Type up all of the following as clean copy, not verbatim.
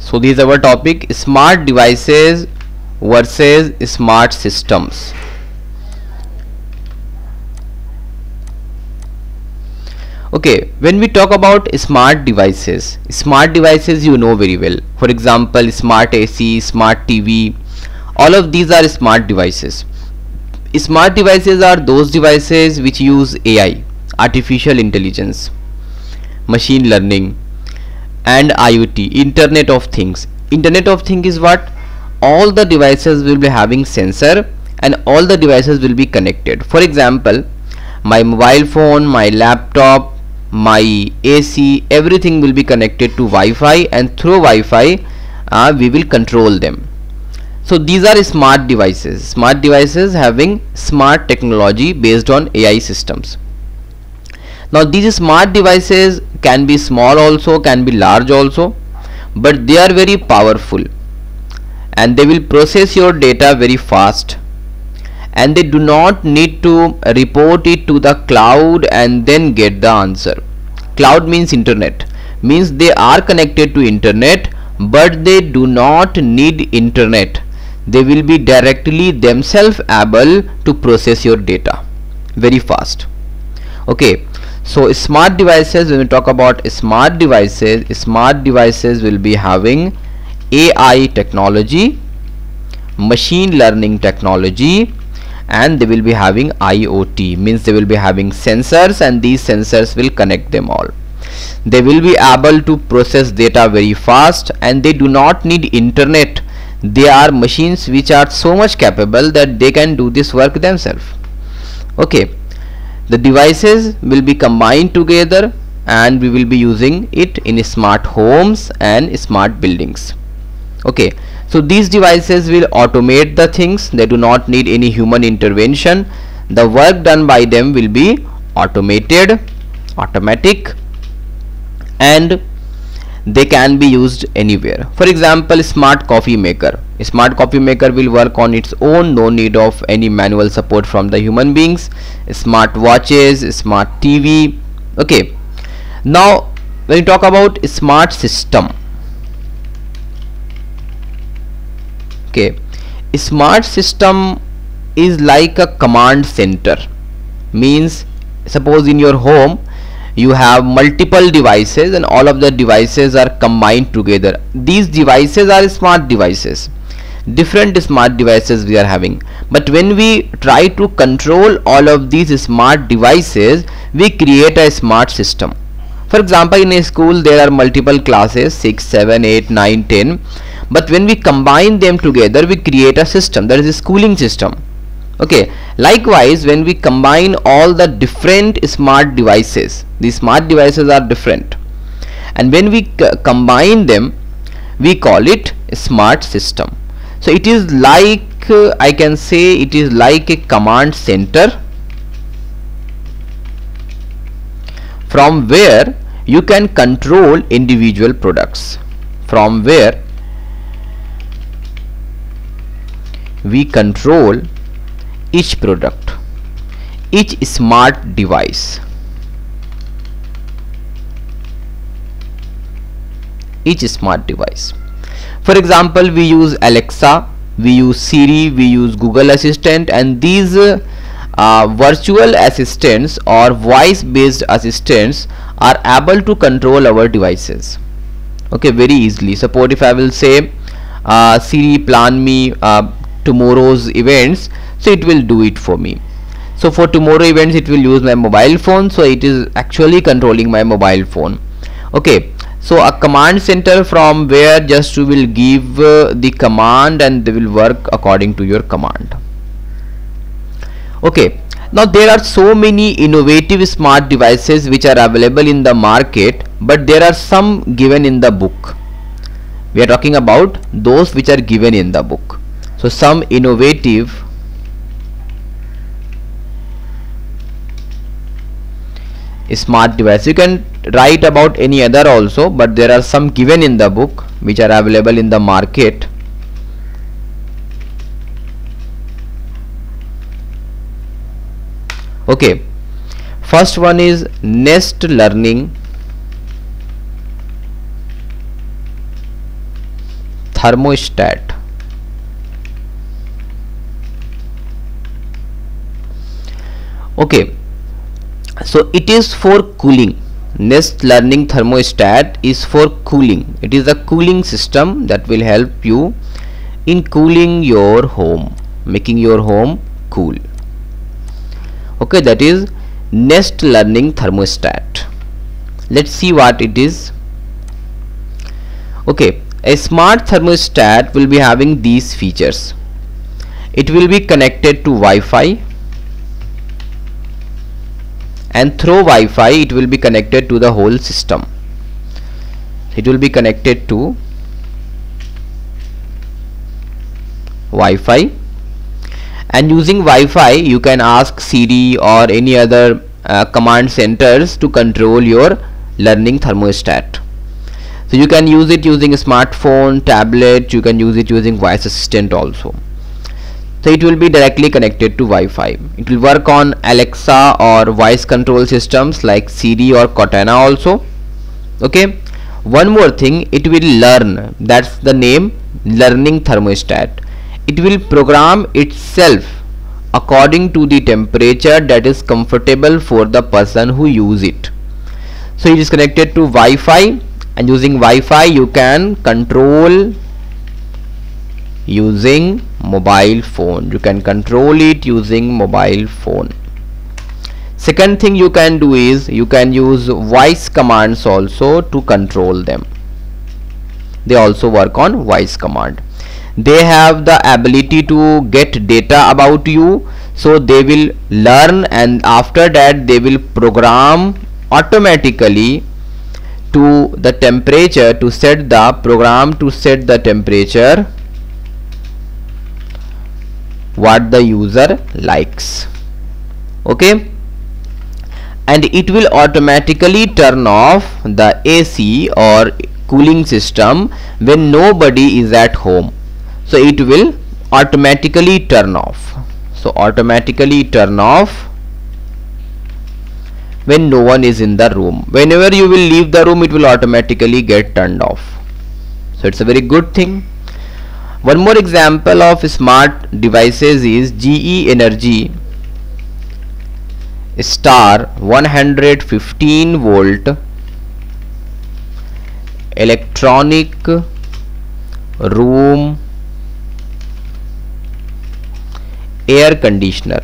So this is our topic, smart devices versus smart systems. Okay, when we talk about smart devices you know very well. For example, smart AC, smart TV, all of these are smart devices. Smart devices are those devices which use AI, artificial intelligence, machine learning, and IoT, Internet of Things. Internet of Things is what? All the devices will be having sensor and all the devices will be connected. For example, my mobile phone, my laptop, my AC, everything will be connected to Wi-Fi, and through Wi-Fi we will control them. So these are smart devices having smart technology based on AI systems. Now these smart devices can be small also, can be large also, but they are very powerful and they will process your data very fast, and they do not need to report it to the cloud and then get the answer. Cloud means internet, means they are connected to internet, but they do not need internet. They will be directly themselves able to process your data very fast. Okay, so smart devices, when we talk about smart devices will be having AI technology, machine learning technology, and they will be having IoT, means they will be having sensors, and these sensors will connect them all. They will be able to process data very fast, and they do not need internet. They are machines which are so much capable that they can do this work themselves. Okay, the devices will be combined together and we will be using it in smart homes and smart buildings. Okay, so these devices will automate the things. They do not need any human intervention. The work done by them will be automatic, and they can be used anywhere. For example, smart coffee maker. A smart coffee maker will work on its own, no need of any manual support from the human beings. Smart watches, smart TV. Okay, now when you talk about smart system, okay, a smart system is like a command center. Means suppose in your home you have multiple devices and all of the devices are combined together. These devices are smart devices, different smart devices we are having, but when we try to control all of these smart devices, we create a smart system. For example, in a school there are multiple classes, 6, 7, 8, 9, 10, but when we combine them together we create a system, that is a schooling system. Okay, likewise when we combine all the different smart devices, these smart devices are different, and when we combine them we call it a smart system. So it is like I can say it is like a command center from where you can control individual products, from where we control each product, each smart device, For example, we use Alexa, we use Siri, we use Google Assistant, and these virtual assistants or voice based assistants are able to control our devices, okay, very easily. Suppose if I will say Siri, plan me tomorrow's events, so it will do it for me. So for tomorrow events it will use my mobile phone, so it is actually controlling my mobile phone. Okay, so a command center from where just you will give the command and they will work according to your command. Okay, now there are so many innovative smart devices which are available in the market, but there are some given in the book. We are talking about those which are given in the book. So some innovative smart device, you can write about any other also, but there are some given in the book which are available in the market. Okay, first one is Nest Learning thermostat. Okay, so it is for cooling. Nest Learning thermostat is for cooling. It is a cooling system that will help you in cooling your home, making your home cool. Okay, that is Nest Learning thermostat. Let's see what it is. Okay, a smart thermostat will be having these features. It will be connected to Wi-Fi, and through Wi-Fi it will be connected to the whole system. It will be connected to Wi-Fi, and using Wi-Fi you can ask Siri or any other command centers to control your learning thermostat. So you can use it using a smartphone, tablet, you can use it using voice assistant also. So it will be directly connected to Wi-Fi. It will work on Alexa or voice control systems like Siri or Cortana also. Okay, one more thing, it will learn. That's the name, learning thermostat. It will program itself according to the temperature that is comfortable for the person who use it. So it is connected to Wi-Fi, and using Wi-Fi you can control using mobile phone. You can control it using mobile phone. Second thing you can do is you can use voice commands also to control them. They also work on voice command. They have the ability to get data about you, so they will learn, and after that they will program automatically to the temperature, to set the program to set the temperature what the user likes. Okay, and it will automatically turn off the AC or cooling system when nobody is at home. So it will automatically turn off. So automatically turn off when no one is in the room. Whenever you will leave the room, it will automatically get turned off. So it's a very good thing. One more example of smart devices is GE Energy Star 115 volt electronic room air conditioner.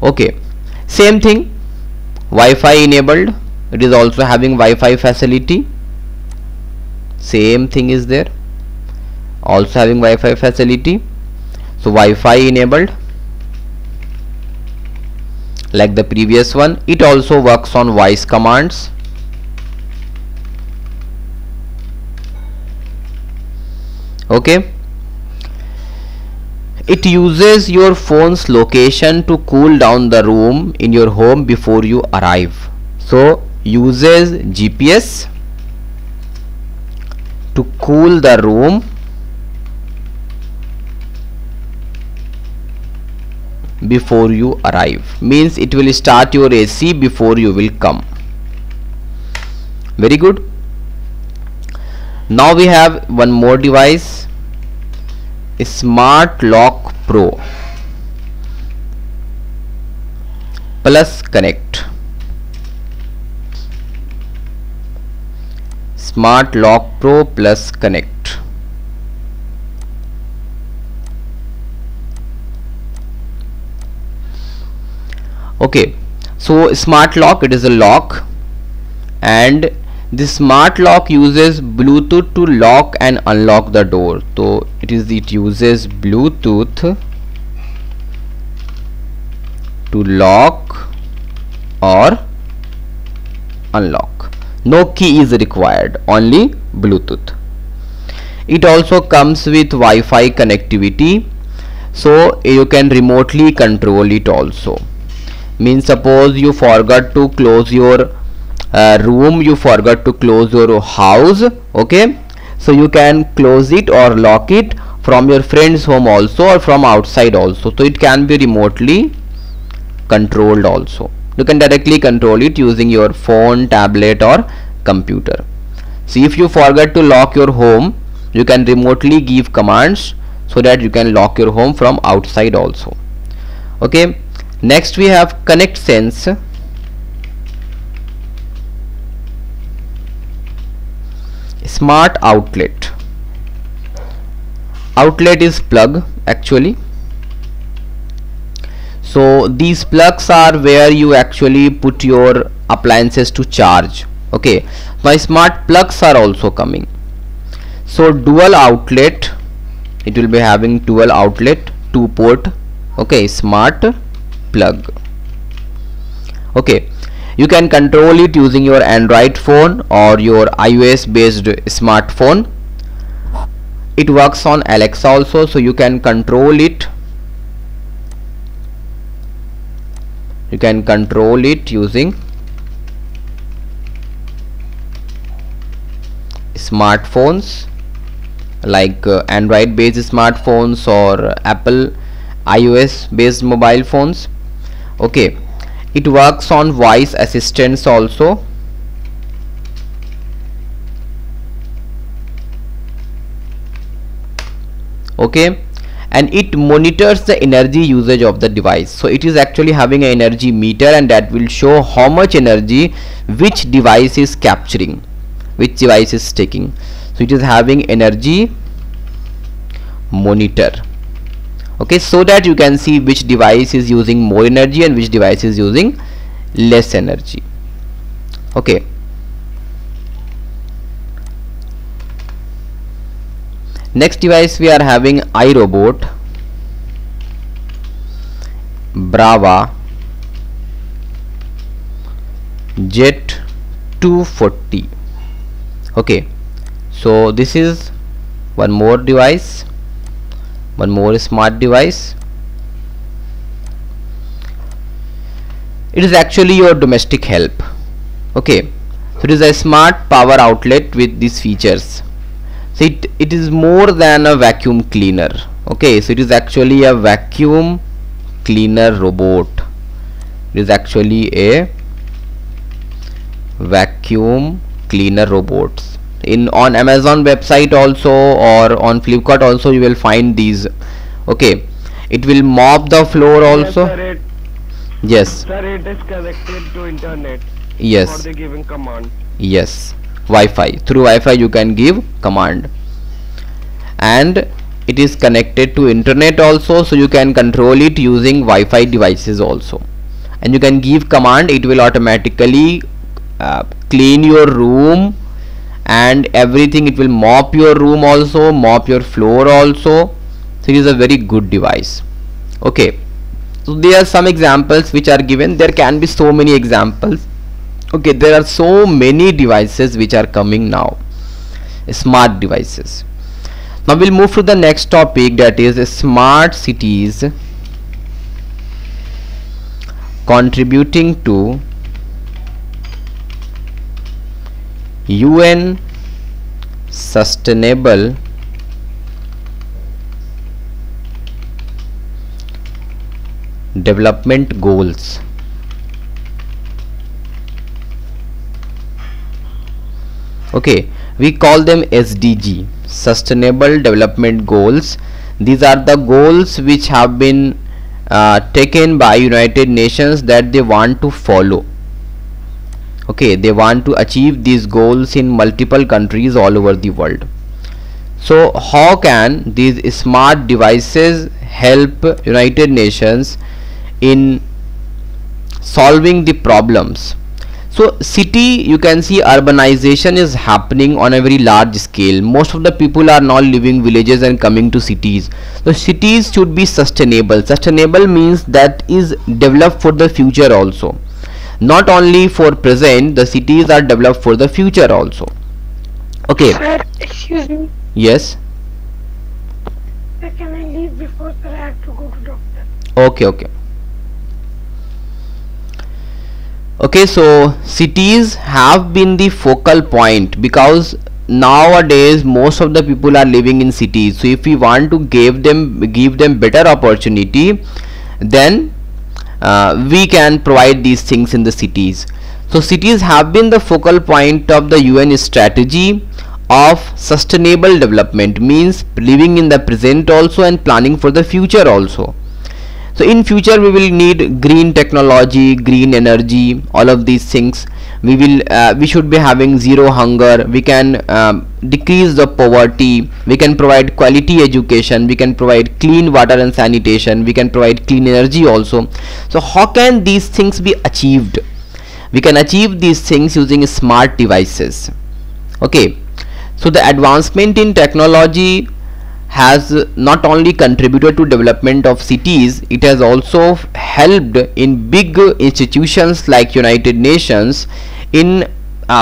Okay, same thing, Wi-Fi enabled. It is also having Wi-Fi facility. Same thing is there, also having Wi-Fi facility. So Wi-Fi enabled like the previous one. It also works on voice commands. Okay, it uses your phone's location to cool down the room in your home before you arrive. So uses GPS to cool the room before you arrive. Means it will start your AC before you will come. Very good. Now we have one more device, Smart Lock Pro Plus Connect. Smart Lock Pro Plus Connect. Okay, so smart lock, it is a lock, and this smart lock uses Bluetooth to lock and unlock the door. So it uses Bluetooth to lock or unlock. No key is required, only Bluetooth. It also comes with Wi-Fi connectivity, so you can remotely control it also. Means suppose you forgot to close your room, you forgot to close your house, okay, so you can close it or lock it from your friend's home also or from outside also. So it can be remotely controlled also. you can directly control it using your phone, tablet or computer. So if you forget to lock your home, you can remotely give commands so that you can lock your home from outside also. Okay, next we have Connect Sense. Smart outlet. Outlet is plug actually. So these plugs are where you actually put your appliances to charge. Okay, now smart plugs are also coming. So dual outlet, it will be having dual outlet, 2 port. Okay, smart plug. Okay, you can control it using your Android phone or your iOS based smartphone. It works on Alexa also, so you can control it. You can control it using smartphones like Android based smartphones or Apple iOS based mobile phones. Okay, it works on voice assistants also. Okay, and it monitors the energy usage of the device. So it is actually having an energy meter, and that will show how much energy which device is capturing, which device is taking. So it is having energy monitor. Okay, so that you can see which device is using more energy and which device is using less energy. Okay, next device we are having iRobot Brava Jet 240. Okay, so this is one more device, one more smart device. It is actually your domestic help. Okay, so it is a smart power outlet with these features. So it is more than a vacuum cleaner. Okay, so it is actually a vacuum cleaner robot. It is actually a vacuum cleaner robots. On Amazon website also or on Flipkart also you will find these. Okay, it will mop the floor also. Yes, sir, it is connected to internet. Yes, for the giving command. Yes, Wi-Fi. Through Wi-Fi you can give command, and it is connected to internet also, so you can control it using Wi-Fi devices also, and you can give command. It will automatically clean your room and everything. It will mop your room also, mop your floor also. So it is a very good device. Okay, so there are some examples which are given. There can be so many examples. Okay, there are so many devices which are coming now, smart devices. Now we'll move to the next topic, that is smart cities contributing to UN Sustainable Development Goals. Okay, we call them SDG, Sustainable Development Goals. These are the goals which have been taken by United Nations that they want to follow. Okay, they want to achieve these goals in multiple countries all over the world. So how can these smart devices help United Nations in solving the problems? So city, you can see urbanization is happening on a very large scale. Most of the people are now leaving villages and coming to cities. So cities should be sustainable. Sustainable means that is developed for the future also. Not only for present, the cities are developed for the future also. Okay. Sir, excuse me. Yes. Sir, can I leave before, sir? I have to go to doctor. Okay. Okay, so cities have been the focal point because nowadays most of the people are living in cities. So if we want to give them better opportunity, then we can provide these things in the cities. So cities have been the focal point of the UN strategy of sustainable development, means living in the present also and planning for the future also. So in future we will need green technology, green energy, all of these things. We should be having zero hunger. We can decrease the poverty. We can provide quality education. We can provide clean water and sanitation. We can provide clean energy also. So how can these things be achieved? We can achieve these things using smart devices. Okay, so the advancement in technology has not only contributed to development of cities, it has also helped in big institutions like United Nations in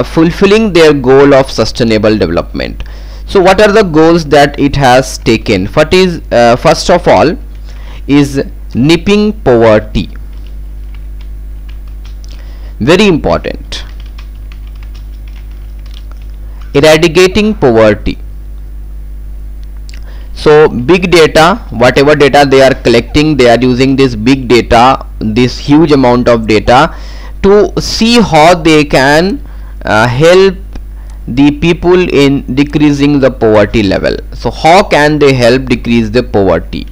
fulfilling their goal of sustainable development. So what are the goals that it has taken? First of all is nipping poverty. Very important. Eradicating poverty. So big data, whatever data they are collecting, they are using this big data, this huge amount of data, to see how they can help the people in decreasing the poverty level. So how can they help decrease the poverty?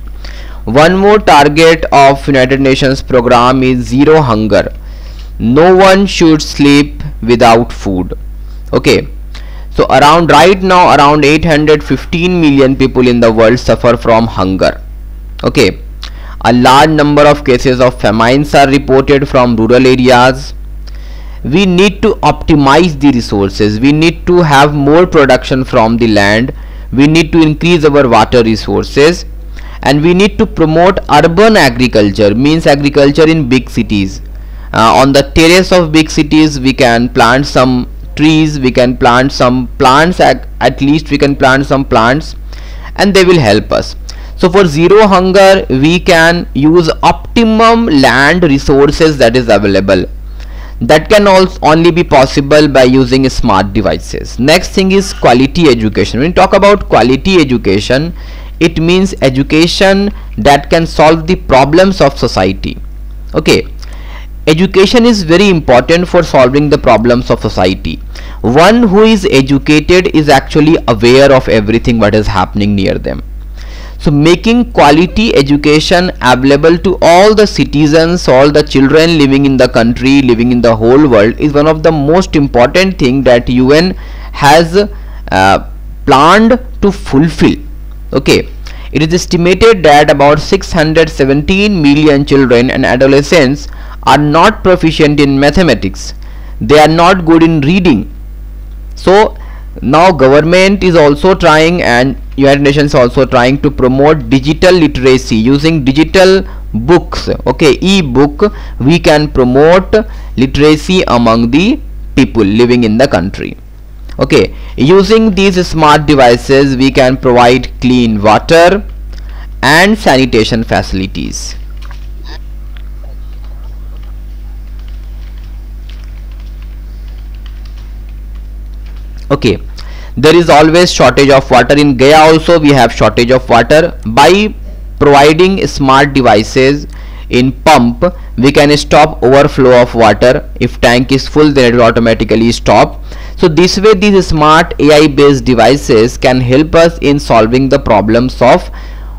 One more target of United Nations program is zero hunger. No one should sleep without food. Okay, so right now around 815 million people in the world suffer from hunger. Okay, a large number of cases of famines are reported from rural areas. We need to optimize the resources. We need to have more production from the land. We need to increase our water resources, and we need to promote urban agriculture, means agriculture in big cities. On the terrace of big cities we can plant some trees, we can plant some plants, at least we can plant some plants, and they will help us. So for zero hunger we can use optimum land resources that is available. That can also only be possible by using smart devices. Next thing is quality education. When we talk about quality education, it means education that can solve the problems of society. Okay, education is very important for solving the problems of society. One who is educated is actually aware of everything what is happening near them. So making quality education available to all the citizens, all the children living in the country, living in the whole world, is one of the most important thing that UN has planned to fulfill. Okay, it is estimated that about 617 million children and adolescents are not proficient in mathematics. They are not good in reading. So now government is also trying, and United Nations also trying to promote digital literacy using digital books. Okay, e-book, we can promote literacy among the people living in the country. Okay, using these smart devices we can provide clean water and sanitation facilities. Okay, there is always shortage of water. In Gaya also we have shortage of water. By providing smart devices in pump, we can stop overflow of water. If tank is full, then it will automatically stop. So this way these smart AI based devices can help us in solving the problems of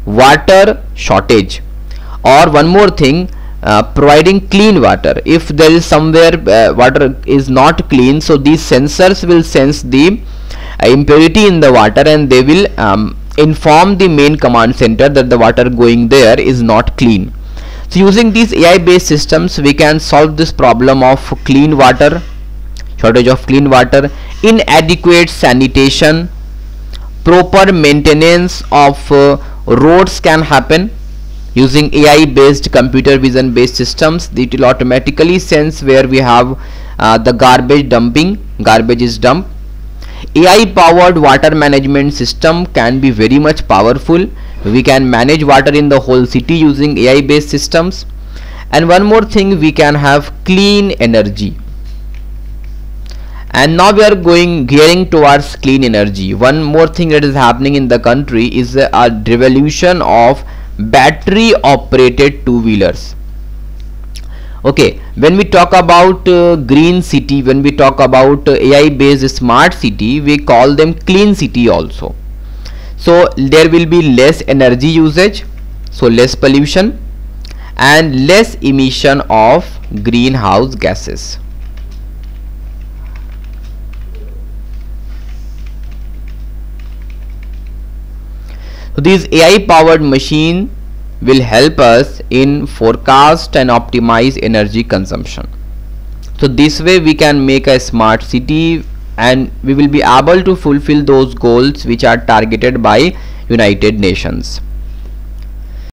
water shortage. Or one more thing, providing clean water. If there is somewhere water is not clean, so these sensors will sense the impurity in the water, and they will inform the main command center that the water going there is not clean. So using these AI based systems we can solve this problem of clean water, shortage of clean water, inadequate sanitation, proper maintenance of roads can happen. Using AI based computer vision based systems, it will automatically sense where we have the garbage dumping, garbage is dumped. AI powered water management system can be very much powerful. We can manage water in the whole city using AI based systems. And one more thing, we can have clean energy. And now we are gearing towards clean energy. One more thing that is happening in the country is a revolution of battery operated two-wheelers. Okay, when we talk about green city, when we talk about AI based smart city, we call them clean city also. So there will be less energy usage, so less pollution and less emission of greenhouse gases. So these AI powered machine will help us in forecast and optimize energy consumption. So this way we can make a smart city and we will be able to fulfill those goals which are targeted by United Nations.